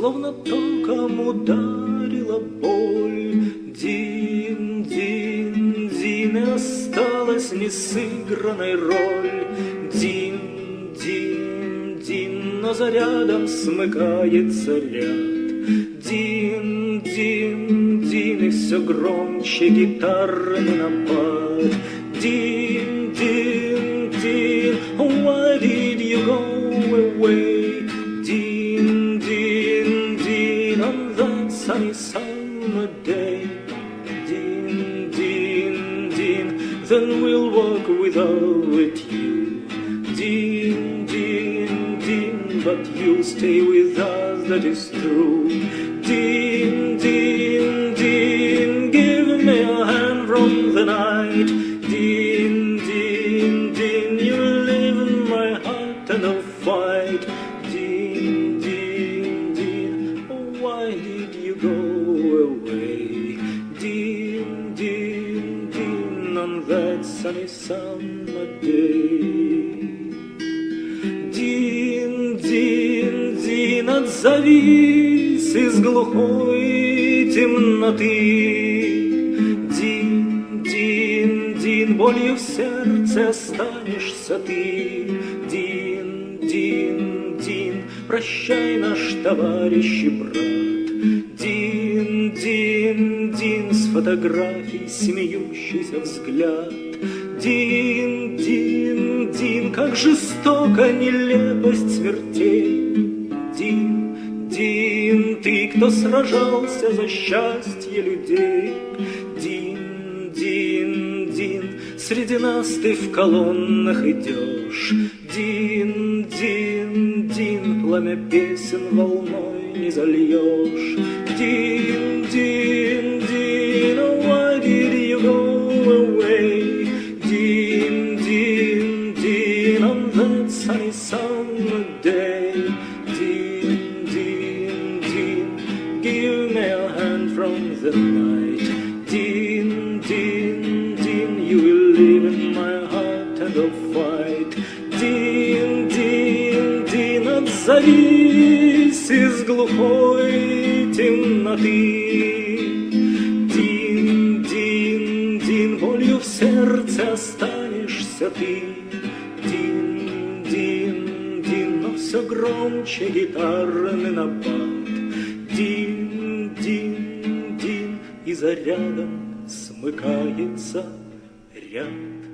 словно током ударила боль. Дин, дин, дин, и осталась несыгранной роль. Дин, дин, дин, но за рядом смыкается ряд. Дин, дин, дин, и все громче гитарный напад. Дин, дин, дин, why did you go away? Дин, дин, дин, on that sunny summer day. Din, din, din, then we'll walk without you. Din, din, din, but you'll stay with us, that is true. Din, din, din, give me a hand from the night. Din, din, din, you live in my heart and I'll fight. Din, din, din, oh, why did you go away? Din, din, din, on that sunny summer day. Дин, дин, дин, отзовись из глухой темноты. Дин, дин, дин, болью в сердце останешься ты. Дин, дин, дин, прощай, наш товарищ и брат. Дин, дин, дин, с фотографий смеющийся взгляд. Дин, дин, дин, как жестока нелепость смертей. Дин, дин, ты, кто сражался за счастье людей. Дин, дин, дин, среди нас ты в колоннах идешь. Дин, дин, дин, пламя песен волной не зальешь. Дин, дин, дин, oh, why did you go away? Din, din, din, on that sunny summer day. Din, din, din, give me a hand from the night. Din, din, din, you will live in my heart and I'll fight. Din, din, din, отзовись из глухой темноты. Дин, дин, дин, болью в сердце останешься ты. Дин, дин, дин, но все громче гитарный напад. Дин, дин, дин, и за рядом смыкается ряд.